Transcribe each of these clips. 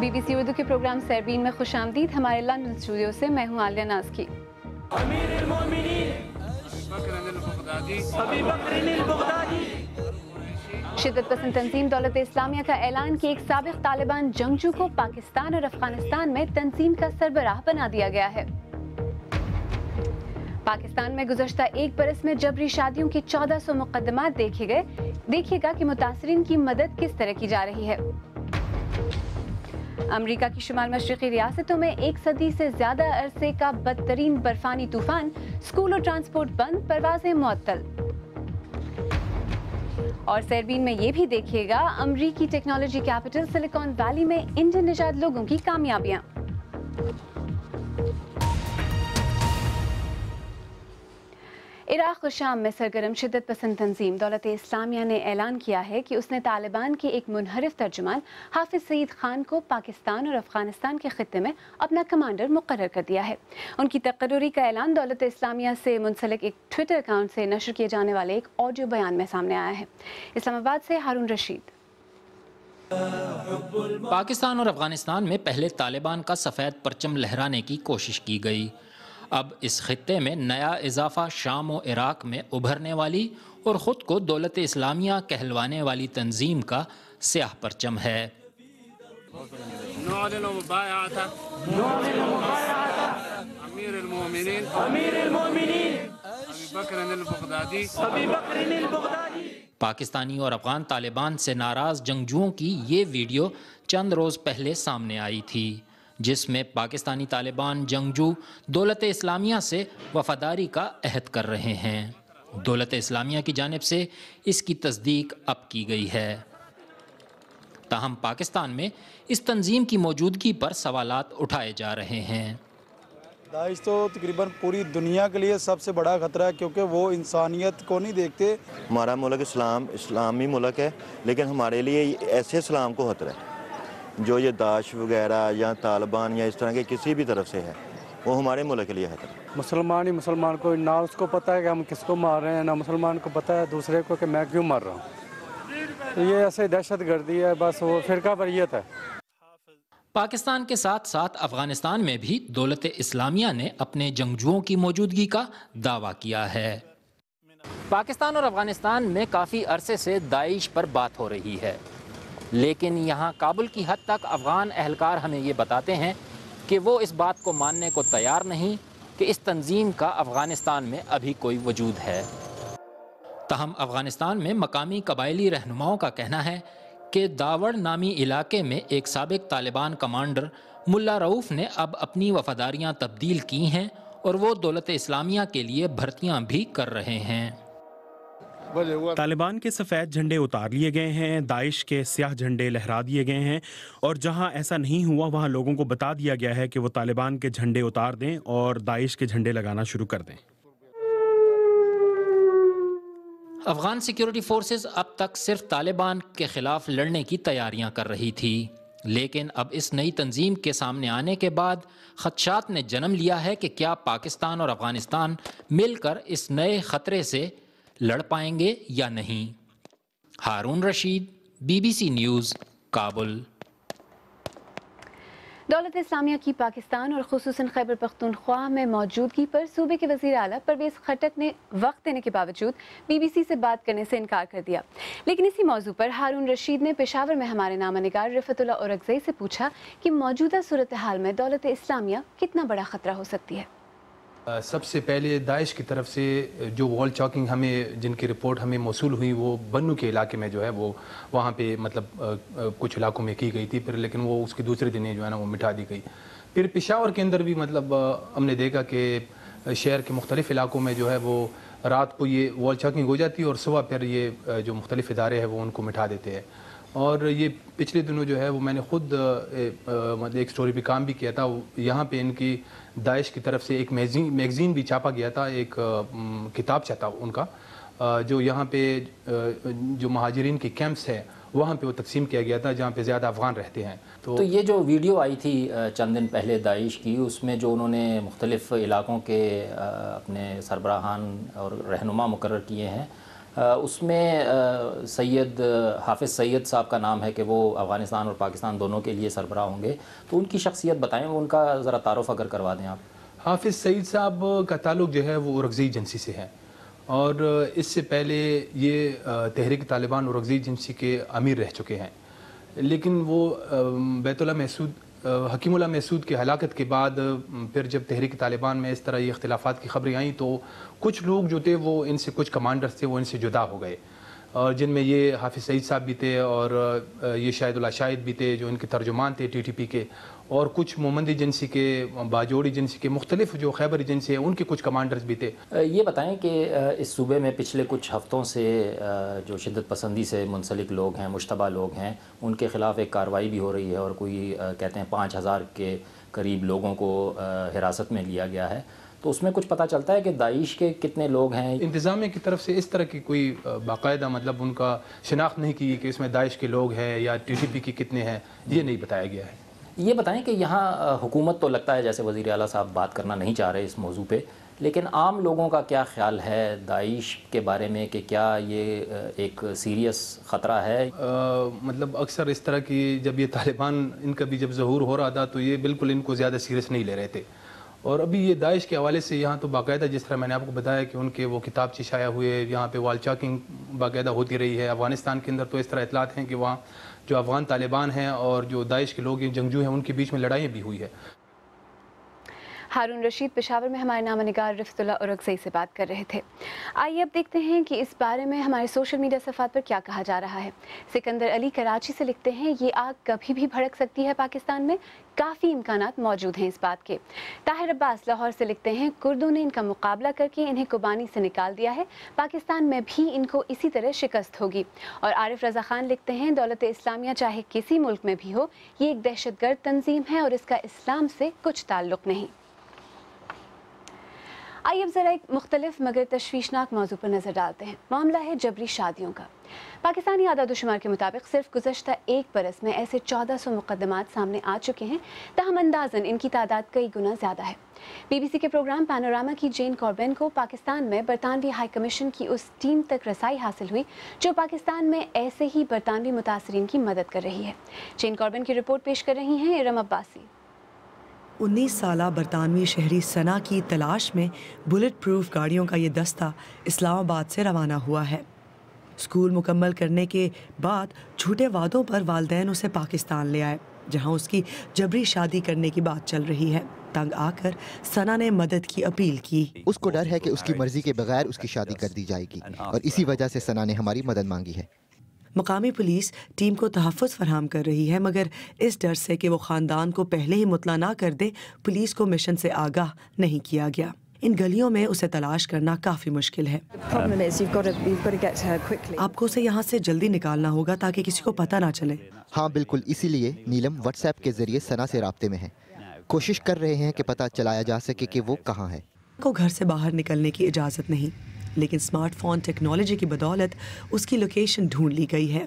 BBC Urdu کے programme سیربین میں خوش آمدید. ہمارے لندن اسٹوڈیو سے میں ہوں عالیہ ناز کی. شدت پسند تنظیم دولت اسلامیہ کا اعلان کہ ایک سابق طالبان جنگجو کو پاکستان اور افغانستان میں تنظیم کا سربراہ بنا دیا گیا ہے. پاکستان میں گزشتہ ایک برس میں جبری شادیوں کے 1400 مقدمات دیکھے گئے. دیکھیے گا کہ متاثرین کی مدد کس طرح کی جا رہی ہے. امریکہ کی شمال مشرقی ریاستوں میں ایک صدی سے زیادہ عرصے کا بدترین برفانی طوفان، اسکول اور ٹرانسپورٹ بند، پروازیں معطل. اور سیربین میں یہ بھی دیکھیے گا امریکی ٹیکنالوجی کیپٹل سلیکان ویلی میں انڈین نژاد لوگوں کی کامیابیاں. عراق و شام میں سرگرم شدت پسند تنظیم دولت اسلامیہ نے اعلان کیا ہے کہ اس نے طالبان کے ایک منحرف ترجمان حافظ سعید خان کو پاکستان اور افغانستان کے خطے میں اپنا کمانڈر مقرر کر دیا ہے. ان کی تقرری کا اعلان دولت اسلامیہ سے منسلک ایک ٹویٹر اکاؤنٹ سے نشر کیے جانے والے ایک آڈیو بیان میں سامنے آیا ہے. اسلام آباد سے ہارون رشید. پاکستان اور افغانستان میں پہلے طالبان کا سفید پرچم لہرانے کی کوشش کی گئی. اب اس خطے میں نیا اضافہ شام و عراق میں ابھرنے والی اور خود کو دولت اسلامیہ کہلوانے والی تنظیم کا سیاہ پرچم ہے. پاکستانی اور افغان طالبان سے ناراض جنگجوؤں کی یہ ویڈیو چند روز پہلے سامنے آئی تھی، جس میں پاکستانی طالبان جنگجو دولت اسلامیہ سے وفاداری کا عہد کر رہے ہیں. دولت اسلامیہ کی جانب سے اس کی تصدیق اب کی گئی ہے. تاہم پاکستان میں اس تنظیم کی موجودگی پر سوالات اٹھائے جا رہے ہیں. داعش تو تقریباً پوری دنیا کے لیے سب سے بڑا خطرہ ہے، کیونکہ وہ انسانیت کو نہیں دیکھتے. ہمارا ملک اسلامی ملک ہے، لیکن ہمارے لیے ایسے اسلام کو خطرہ ہے جو یہ داعش وغیرہ یا طالبان یا اس طرح کے کسی بھی طرف سے ہے، وہ ہمارے ملک کے لیے خطرہ ہے. مسلمان ہی مسلمان کو نہ اس کو پتہ ہے کہ ہم کس کو مار رہے ہیں، نہ مسلمان کو پتہ ہے دوسرے کو کہ میں کیوں مار رہا ہوں. یہ ایسے دہشت گردی ہے، بس وہ فرقہ واریت ہے. پاکستان کے ساتھ ساتھ افغانستان میں بھی دولت اسلامیہ نے اپنے جنگجوؤں کی موجودگی کا دعویٰ کیا ہے. پاکستان اور افغانستان میں کافی عرصے سے داعش پر بات ہو رہی ہے، لیکن یہاں کابل کی حد تک افغان اہلکار ہمیں یہ بتاتے ہیں کہ وہ اس بات کو ماننے کو تیار نہیں کہ اس تنظیم کا افغانستان میں ابھی کوئی وجود ہے. تاہم افغانستان میں مقامی قبائلی رہنماؤں کا کہنا ہے کہ داوڑ نامی علاقے میں ایک سابق طالبان کمانڈر ملا رؤوف نے اب اپنی وفاداریاں تبدیل کی ہیں اور وہ دولت اسلامیہ کے لیے بھرتیاں بھی کر رہے ہیں. طالبان کے سفید جھنڈے اتار لیے گئے ہیں، داعش کے سیاہ جھنڈے لہرا دیے گئے ہیں، اور جہاں ایسا نہیں ہوا وہاں لوگوں کو بتا دیا گیا ہے کہ وہ طالبان کے جھنڈے اتار دیں اور داعش کے جھنڈے لگانا شروع کر دیں. افغان سیکیورٹی فورسز اب تک صرف طالبان کے خلاف لڑنے کی تیاریاں کر رہی تھی، لیکن اب اس نئی تنظیم کے سامنے آنے کے بعد خدشات نے جنم لیا ہے کہ کیا پاکستان اور افغانستان مل کر اس نئے خطرے سے لڑ پائیں گے یا نہیں. Haroon Rashid, BBC news, Kabul. دولت اسلامیہ کی پاکستان اور خصوصاً خیبر پختونخوا میں موجودگی پر صوبے کے وزیر اعلیٰ پرویز خٹک نے وقت دینے کے باوجود BBC سے بات کرنے سے انکار کر دیا. لیکن اسی موضوع پر ہارون رشید نے پشاور میں ہمارے نامہ نگار رفعت اللہ اورکزئی سے پوچھا کہ موجودہ صورتحال میں دولت اسلامیہ کتنا بڑا خطرہ ہو سکتی ہے. سب سے پہلے داعش کی طرف سے جو وال چاکنگ جن کی رپورٹ ہمیں موصول ہوئی وہ بنو کے علاقے میں جو ہے وہ وہاں پہ مطلب کچھ علاقوں میں کی گئی تھی، پھر لیکن وہ اس کے دوسرے دن جو ہے نا وہ مٹا دی گئی. پھر پشاور کے اندر بھی مطلب ہم نے دیکھا کہ شہر کے مختلف علاقوں میں جو ہے وہ رات کو یہ وال چاکنگ ہو جاتی ہے اور صبح پھر یہ جو مختلف ادارے ہیں وہ ان کو مٹا دیتے ہیں. اور یہ پچھلے دنوں جو ہے وہ میں نے خود ایک سٹوری پہ کام بھی کیا تھا. یہاں پہ ان کی داعش کی طرف سے ایک میگزین بھی چھاپا گیا تھا، ایک کتاب تھا ان کا، جو یہاں پہ جو مہاجرین کے کیمپس ہے وہاں پہ وہ تقسیم کیا گیا تھا جہاں پہ زیادہ افغان رہتے ہیں. تو یہ جو ویڈیو آئی تھی چند دن پہلے داعش کی، اس میں جو انہوں نے مختلف علاقوں کے اپنے سربراہان اور رہنما مقرر کیے ہیں، اس میں سید حافظ سعید صاحب کا نام ہے کہ وہ افغانستان اور پاکستان دونوں کے لیے سربراہ ہوں گے، تو ان کی شخصیت بتائیں، ان کا ذرا تعارف اگر کروا دیں آپ۔ حافظ سعید صاحب کا تعلق جو ہے وہ اورکزئی ایجنسی سے ہے، اور اس سے پہلے یہ تحریک طالبان اورکزئی ایجنسی کے امیر رہ چکے ہیں، لیکن وہ بیت اللہ محسود حکیم اللہ محسود کی ہلاکت کے بعد پھر جب تحریک طالبان میں اس طرح یہ اختلافات کی خبریں آئیں تو کچھ لوگ جو تھے وہ ان سے، کچھ کمانڈرز تھے وہ ان سے جدا ہو گئے، اور جن میں یہ حافظ سعید صاحب بھی تھے، اور یہ شاہد اللہ شاہد بھی تھے جو ان کے ترجمان تھے ٹی ٹی پی کے، اور کچھ مومند ایجنسی کے، باجوڑ ایجنسی کے، مختلف جو خیبر ایجنسی ہیں ان کے کچھ کمانڈرز بھی تھے۔ یہ بتائیں کہ اس صوبے میں پچھلے کچھ ہفتوں سے جو شدت پسندی سے منسلک لوگ ہیں، مشتبہ لوگ ہیں، ان کے خلاف ایک کارروائی بھی ہو رہی ہے، اور کوئی کہتے ہیں 5000 کے قریب لوگوں کو حراست میں لیا گیا ہے، تو اس میں کچھ پتہ چلتا ہے کہ داعش کے کتنے لوگ ہیں؟ انتظامیہ کی طرف سے اس طرح کی کوئی باقاعدہ مطلب ان کا شناخت نہیں کی کہ اس میں داعش کے لوگ ہیں یا ٹی ٹی پی کے کتنے ہیں، یہ نہیں بتایا گیا ہے۔ یہ بتائیں کہ یہاں حکومت تو لگتا ہے جیسے وزیر اعلیٰ صاحب بات کرنا نہیں چاہ رہے اس موضوع پہ، لیکن عام لوگوں کا کیا خیال ہے داعش کے بارے میں، کہ کیا یہ ایک سیریس خطرہ ہے؟ مطلب اکثر اس طرح کی جب یہ طالبان ان کا بھی جب ظہور ہو رہا تھا تو یہ بالکل ان کو زیادہ سیریس نہیں لے رہے تھے، اور ابھی یہ داعش کے حوالے سے یہاں تو باقاعدہ جس طرح میں نے آپ کو بتایا کہ ان کے وہ کتاب شائع ہوئے، یہاں پہ وال چاکنگ باقاعدہ ہوتی رہی ہے۔ افغانستان کے اندر تو اس طرح اطلاعات ہیں کہ وہاں جو افغان طالبان ہیں اور جو داعش کے لوگ ہیں، جنگجو ہیں، ان کے بیچ میں لڑائیاں بھی ہوئی ہے۔ ہارون رشید پشاور میں ہمارے نامہ نگار رفت اللہ اورکزئی سے بات کر رہے تھے۔ آئیے اب دیکھتے ہیں کہ اس بارے میں ہمارے سوشل میڈیا صفحات پر کیا کہا جا رہا ہے۔ سکندر علی کراچی سے لکھتے ہیں، یہ آگ کبھی بھی بھڑک سکتی ہے پاکستان میں، کافی امکانات موجود ہیں اس بات کے۔ طاہر عباس لاہور سے لکھتے ہیں، کردوں نے ان کا مقابلہ کر کے انہیں کوبانی سے نکال دیا ہے، پاکستان میں بھی ان کو اسی طرح شکست ہوگی۔ اور عارف رضا خان لکھتے ہیں، دولت اسلامیہ چاہے کسی ملک میں بھی ہو، یہ ایک دہشت گرد تنظیم ہے اور اس کا اسلام سے کچھ تعلق نہیں۔ آئیے اب ذرا ایک مختلف مگر تشویشناک موضوع پر نظر ڈالتے ہیں۔ معاملہ ہے جبری شادیوں کا۔ پاکستانی اعداد و شمار کے مطابق صرف گزشتہ ایک برس میں ایسے 1400 مقدمات سامنے آ چکے ہیں، تاہم اندازاً ان کی تعداد کئی گنا زیادہ ہے۔ بی بی سی کے پروگرام پینوراما کی جین کاربین کو پاکستان میں برطانوی ہائی کمیشن کی اس ٹیم تک رسائی حاصل ہوئی جو پاکستان میں ایسے ہی برطانوی متاثرین کی مدد کر رہی ہے۔ جین کاربین کی رپورٹ پیش کر رہی ہیں ارم عباسی۔ 19 سالہ برطانوی شہری ثنا کی تلاش میں بلٹ پروف گاڑیوں کا یہ دستہ اسلام آباد سے روانہ ہوا ہے۔ اسکول مکمل کرنے کے بعد جھوٹے وعدوں پر والدین اسے پاکستان لے آئے، جہاں اس کی جبری شادی کرنے کی بات چل رہی ہے۔ تنگ آ کر ثنا نے مدد کی اپیل کی۔ اس کو ڈر ہے کہ اس کی مرضی کے بغیر اس کی شادی کر دی جائے گی، اور اسی وجہ سے ثنا نے ہماری مدد مانگی ہے۔ مقامی پولیس ٹیم کو تحفظ فراہم کر رہی ہے، مگر اس ڈر سے کہ وہ خاندان کو پہلے ہی مطلع نہ کر دے، پولیس کو مشن سے آگاہ نہیں کیا گیا۔ ان گلیوں میں اسے تلاش کرنا کافی مشکل ہے۔ آپ کو اسے یہاں سے جلدی نکالنا ہوگا تاکہ کسی کو پتہ نہ چلے۔ ہاں بالکل، اسی لیے نیلم واٹس ایپ کے ذریعے ثنا سے رابطے میں ہے، کوشش کر رہے ہیں کہ پتہ چلایا جا سکے کہ وہ کہاں ہے۔ کو گھر سے باہر نکلنے کی اجازت نہیں، لیکن سمارٹ فون ٹیکنالوجی کی بدولت اس کی لوکیشن ڈھونڈ لی گئی ہے۔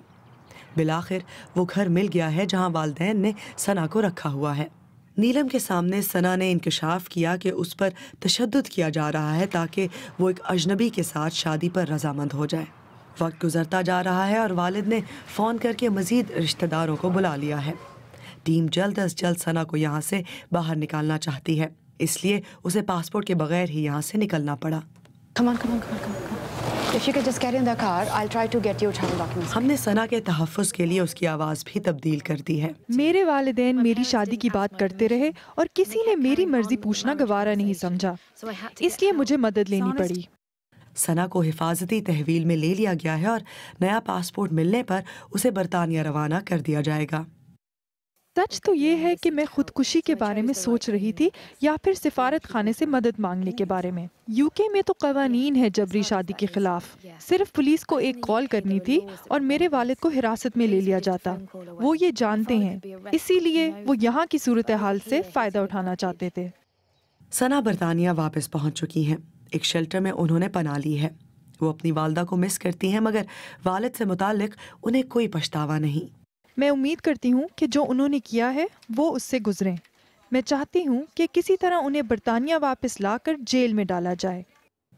بالآخر وہ گھر مل گیا ہے جہاں والدین نے ثنا کو رکھا ہوا ہے۔ نیلم کے سامنے ثنا نے انکشاف کیا کہ اس پر تشدد کیا جا رہا ہے تاکہ وہ ایک اجنبی کے ساتھ شادی پر رضامند ہو جائے۔ وقت گزرتا جا رہا ہے اور والد نے فون کر کے مزید رشتہ داروں کو بلا لیا ہے۔ ٹیم جلد از جلد ثنا کو یہاں سے باہر نکالنا چاہتی ہے، اس لیے اسے پاسپورٹ کے بغیر ہی یہاں سے نکلنا پڑا۔ ہم نے ثنا کے تحفظ کے لیے اس کی آواز بھی تبدیل کر دی ہے۔ میرے والدین میری شادی کی بات کرتے رہے اور کسی نے میری مرضی پوچھنا گوارا نہیں سمجھا، اس لیے مجھے مدد لینی پڑی۔ ثنا کو حفاظتی تحویل میں لے لیا گیا ہے اور نیا پاسپورٹ ملنے پر اسے برطانیہ روانہ کر دیا جائے گا۔ سچ تو یہ ہے کہ میں خودکشی کے بارے میں سوچ رہی تھی یا پھر سفارت خانے سے مدد مانگنے کے بارے میں۔ یو کے میں تو قوانین ہے جبری شادی کے خلاف، صرف پولیس کو ایک کال کرنی تھی اور میرے والد کو حراست میں لے لیا جاتا۔ وہ یہ جانتے ہیں، اسی لیے وہ یہاں کی صورتحال سے فائدہ اٹھانا چاہتے تھے۔ ثنا برطانیہ واپس پہنچ چکی ہیں، ایک شیلٹر میں انہوں نے پناہ لی ہے۔ وہ اپنی والدہ کو مس کرتی ہیں، مگر والد سے متعلق انہیں کوئی پچھتاوا نہیں۔ میں امید کرتی ہوں کہ جو انہوں نے کیا ہے وہ اس سے گزریں۔ میں چاہتی ہوں کہ کسی طرح انہیں برطانیہ واپس لا کر جیل میں ڈالا جائے۔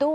$2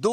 $2